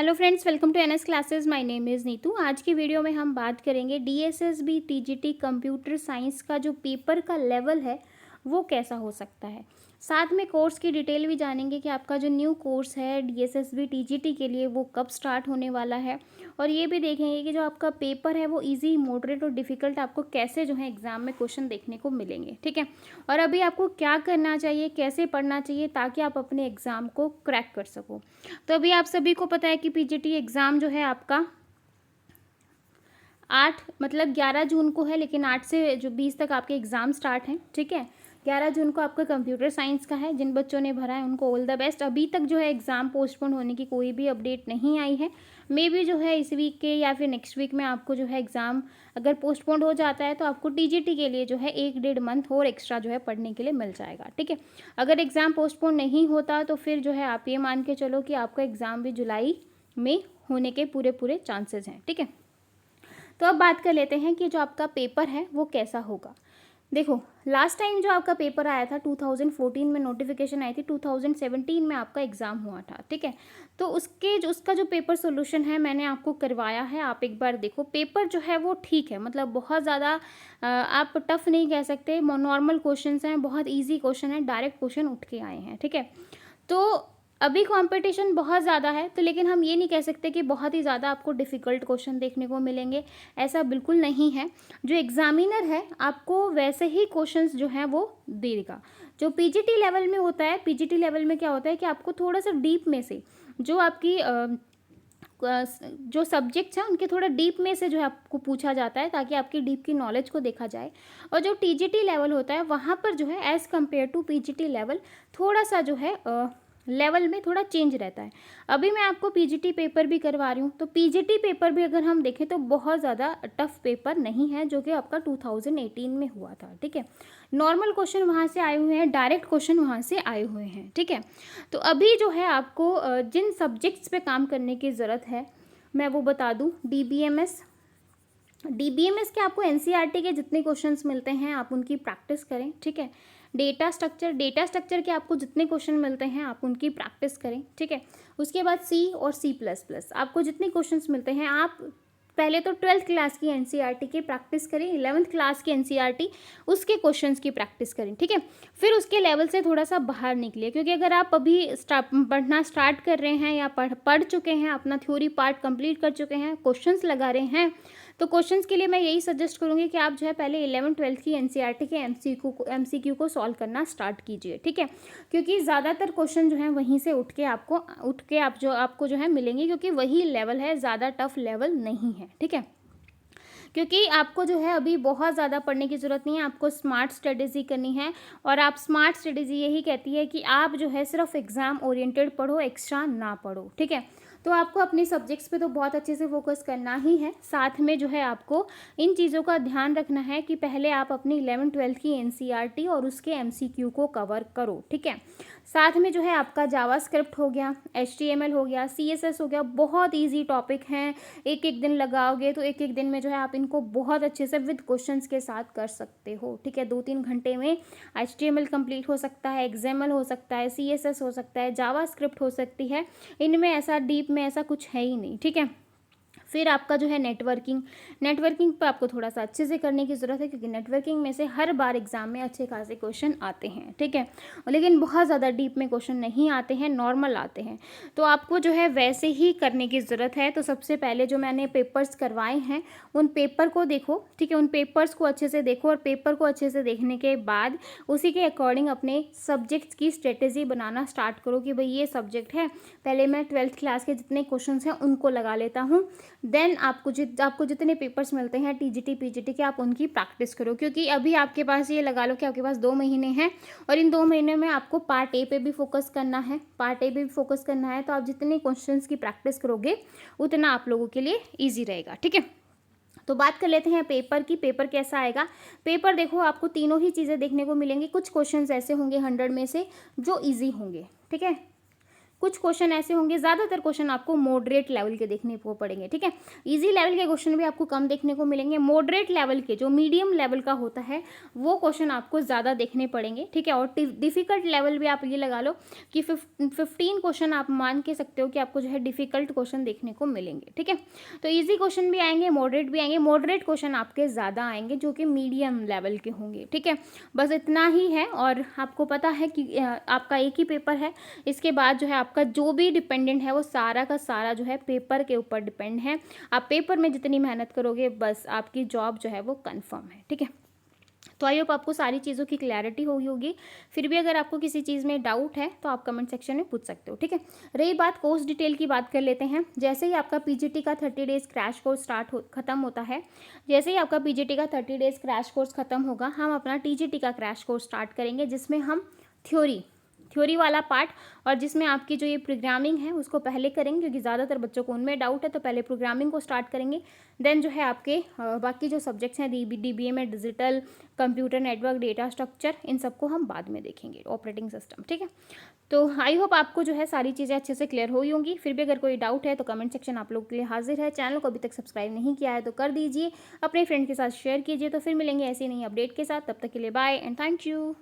Hello friends, welcome to NS classes. My name is Neetu. आज की video में हम बात करेंगे डीएसएसबी टीजीटी कंप्यूटर साइंस का जो पेपर का लेवल है वो कैसा हो सकता है। साथ में कोर्स की डिटेल भी जानेंगे कि आपका जो न्यू कोर्स है डीएसएसबी टीजीटी के लिए वो कब स्टार्ट होने वाला है, और ये भी देखेंगे कि जो आपका पेपर है वो इजी, मॉडरेट और डिफ़िकल्ट आपको कैसे जो है एग्ज़ाम में क्वेश्चन देखने को मिलेंगे। ठीक है, और अभी आपको क्या करना चाहिए, कैसे पढ़ना चाहिए ताकि आप अपने एग्ज़ाम को क्रैक कर सको। तो अभी आप सभी को पता है कि पीजीटी एग्ज़ाम जो है आपका 11 जून को है, लेकिन 8 से जो 20 तक आपके एग्ज़ाम स्टार्ट हैं। ठीक है, 11 जून को आपका कंप्यूटर साइंस का है। जिन बच्चों ने भरा है उनको ऑल द बेस्ट। अभी तक जो है एग्ज़ाम पोस्टपोन होने की कोई भी अपडेट नहीं आई है। मे बी जो है इस वीक के या फिर नेक्स्ट वीक में आपको जो है एग्ज़ाम अगर पोस्टपोन हो जाता है तो आपको टीजीटी के लिए जो है 1-1.5 मंथ और एक्स्ट्रा जो है पढ़ने के लिए मिल जाएगा। ठीक है, अगर एग्ज़ाम पोस्टपोन नहीं होता तो फिर जो है आप ये मान के चलो कि आपका एग्ज़ाम भी जुलाई में होने के पूरे चांसेस हैं। ठीक है, तो अब बात कर लेते हैं कि जो आपका पेपर है वो कैसा होगा। देखो, लास्ट टाइम जो आपका पेपर आया था 2014 में नोटिफिकेशन आई थी, 2017 में आपका एग्ज़ाम हुआ था। ठीक है, तो उसका जो पेपर सोल्यूशन है मैंने आपको करवाया है। आप एक बार देखो, पेपर जो है वो ठीक है, मतलब बहुत ज़्यादा आप टफ नहीं कह सकते। नॉर्मल क्वेश्चंस हैं, बहुत ईजी क्वेश्चन है, डायरेक्ट क्वेश्चन उठ के आए हैं। ठीक है, तो अभी कंपटीशन बहुत ज़्यादा है, तो लेकिन हम ये नहीं कह सकते कि बहुत ही ज़्यादा आपको डिफ़िकल्ट क्वेश्चन देखने को मिलेंगे, ऐसा बिल्कुल नहीं है। जो एग्ज़ामिनर है आपको वैसे ही क्वेश्चंस जो हैं वो देगा। जो पीजीटी लेवल में होता है, पीजीटी लेवल में क्या होता है कि आपको थोड़ा सा डीप में से जो आपकी जो सब्जेक्ट्स हैं उनके थोड़ा डीप में से जो है आपको पूछा जाता है, ताकि आपकी डीप की नॉलेज को देखा जाए। और जो टीजीटी लेवल होता है वहाँ पर जो है as compare to PGT level थोड़ा सा जो है लेवल में थोड़ा चेंज रहता है। अभी मैं आपको पीजीटी पेपर भी करवा रही हूँ, तो पीजीटी पेपर भी अगर हम देखें तो बहुत ज़्यादा टफ पेपर नहीं है, जो कि आपका 2018 में हुआ था। ठीक है, नॉर्मल क्वेश्चन वहाँ से आए हुए हैं, डायरेक्ट क्वेश्चन वहाँ से आए हुए हैं। ठीक है, तो अभी जो है आपको जिन सब्जेक्ट्स पे काम करने की ज़रूरत है मैं वो बता दूँ। डीबीएमएस के आपको एनसीईआरटी के जितने क्वेश्चंस मिलते हैं आप उनकी प्रैक्टिस करें। ठीक है, डेटा स्ट्रक्चर के आपको जितने क्वेश्चन मिलते हैं आप उनकी प्रैक्टिस करें। ठीक है, उसके बाद सी और C++ आपको जितने क्वेश्चंस मिलते हैं आप पहले तो 12th क्लास की एनसीईआरटी की प्रैक्टिस करें, 11th क्लास की एनसीईआरटी उसके क्वेश्चंस की प्रैक्टिस करें। ठीक है, फिर उसके लेवल से थोड़ा सा बाहर निकलिए, क्योंकि अगर आप अभी पढ़ना स्टार्ट कर रहे हैं या पढ़ चुके हैं, अपना थ्योरी पार्ट कंप्लीट कर चुके हैं, क्वेश्चंस लगा रहे हैं, तो क्वेश्चंस के लिए मैं यही सजेस्ट करूँगी कि आप जो है पहले 11th-12th की एनसीईआरटी के एमसीक्यू को सॉल्व करना स्टार्ट कीजिए। ठीक है, क्योंकि ज़्यादातर क्वेश्चन जो है वहीं से उठ के आपको जो है मिलेंगे, क्योंकि वही लेवल है, ज़्यादा टफ लेवल नहीं है। ठीक है, क्योंकि आपको जो है अभी बहुत ज़्यादा पढ़ने की ज़रूरत नहीं है, आपको स्मार्ट स्ट्रेटेजी करनी है। और आप स्मार्ट स्ट्रेटेजी यही कहती है कि आप जो है सिर्फ एग्ज़ाम ओरिएंटेड पढ़ो, एक्स्ट्रा ना पढ़ो। ठीक है, तो आपको अपने सब्जेक्ट्स पे तो बहुत अच्छे से फोकस करना ही है, साथ में जो है आपको इन चीज़ों का ध्यान रखना है कि पहले आप अपनी 11th-12th की एनसीईआरटी और उसके एमसीक्यू को कवर करो। ठीक है, साथ में जो है आपका जावास्क्रिप्ट हो गया, एचटीएमएल हो गया, सीएसएस हो गया, बहुत इजी टॉपिक हैं। एक एक दिन लगाओगे तो एक एक दिन में जो है आप इनको बहुत अच्छे से विद क्वेश्चंस के साथ कर सकते हो। ठीक है, 2-3 घंटे में एचटीएमएल कंप्लीट हो सकता है, एक्सएमएल हो सकता है, सीएसएस हो सकता है, जावास्क्रिप्ट हो सकती है। इनमें ऐसा डीप में ऐसा कुछ है ही नहीं। ठीक है, फिर आपका जो है नेटवर्किंग पे आपको थोड़ा सा अच्छे से करने की ज़रूरत है, क्योंकि नेटवर्किंग में से हर बार एग्जाम में अच्छे खासे क्वेश्चन आते हैं। ठीक है, लेकिन बहुत ज़्यादा डीप में क्वेश्चन नहीं आते हैं, नॉर्मल आते हैं, तो आपको जो है वैसे ही करने की ज़रूरत है। तो सबसे पहले जो मैंने पेपर्स करवाए हैं उन पेपर को देखो। ठीक है, उन पेपर्स को अच्छे से देखो, और पेपर को अच्छे से देखने के बाद उसी के अकॉर्डिंग अपने सब्जेक्ट्स की स्ट्रेटेजी बनाना स्टार्ट करो कि भाई ये सब्जेक्ट है, पहले मैं 12th क्लास के जितने क्वेश्चन हैं उनको लगा लेता हूँ। देन आपको जितने पेपर्स मिलते हैं टीजीटी पीजीटी के आप उनकी प्रैक्टिस करो, क्योंकि अभी आपके पास ये लगा लो कि आपके पास 2 महीने हैं, और इन 2 महीने में आपको पार्ट ए पे भी फोकस करना है। तो आप जितने क्वेश्चंस की प्रैक्टिस करोगे उतना आप लोगों के लिए ईजी रहेगा। ठीक है, तो बात कर लेते हैं पेपर की। पेपर कैसा आएगा? पेपर देखो, आपको तीनों ही चीज़ें देखने को मिलेंगी। कुछ क्वेश्चंस ऐसे होंगे 100 में से जो ईजी होंगे। ठीक है, कुछ क्वेश्चन ऐसे होंगे, ज़्यादातर क्वेश्चन आपको मॉडरेट लेवल के देखने को पड़ेंगे, ठीक है। इजी लेवल के क्वेश्चन भी आपको कम देखने को मिलेंगे, मॉडरेट लेवल के जो मीडियम लेवल का होता है वो क्वेश्चन आपको ज़्यादा देखने पड़ेंगे, ठीक है। और डिफ़िकल्ट लेवल भी आप ये लगा लो कि 15 क्वेश्चन आप मान के सकते हो कि आपको जो है डिफ़िकल्ट क्वेश्चन देखने को मिलेंगे, ठीक है। तो ईजी क्वेश्चन भी आएंगे, मॉडरेट भी आएंगे, मॉडरेट क्वेश्चन आपके ज़्यादा आएंगे जो कि मीडियम लेवल के होंगे, ठीक है। बस इतना ही है। और आपको पता है कि आपका एक ही पेपर है, इसके बाद जो है आपका जो भी डिपेंडेंट है वो सारा का सारा जो है पेपर के ऊपर डिपेंड है। आप पेपर में जितनी मेहनत करोगे बस आपकी जॉब जो है वो कंफर्म है, ठीक है। तो आई होप आपको सारी चीज़ों की क्लैरिटी हुई होगी। फिर भी अगर आपको किसी चीज़ में डाउट है तो आप कमेंट सेक्शन में पूछ सकते हो, ठीक है। रही बात कोर्स डिटेल की, बात कर लेते हैं। जैसे ही आपका पीजीटी का 30 डेज़ क्रैश कोर्स खत्म होता है, जैसे ही आपका पीजीटी का 30 डेज़ क्रैश कोर्स खत्म होगा, हम अपना टीजीटी का क्रैश कोर्स स्टार्ट करेंगे, जिसमें हम थ्योरी वाला पार्ट और जिसमें आपकी जो ये प्रोग्रामिंग है उसको पहले करेंगे, क्योंकि ज़्यादातर बच्चों को उनमें डाउट है। तो पहले प्रोग्रामिंग को स्टार्ट करेंगे, देन जो है आपके बाकी जो सब्जेक्ट्स हैं डीबीए में digital, computer network, data structure, इन सबको हम बाद में देखेंगे, ऑपरेटिंग सिस्टम, ठीक है। तो आई होप आपको जो है सारी चीज़ें अच्छे से क्लियर हुई होंगी। फिर भी अगर कोई डाउट है तो कमेंट सेक्शन आप लोग के लिए हाजिर है। चैनल को अभी तक सब्सक्राइब नहीं किया है तो कर दीजिए, अपने फ्रेंड के साथ शेयर कीजिए। तो फिर मिलेंगे ऐसी नई अपडेट के साथ, तब तक के लिए बाय एंड थैंक यू।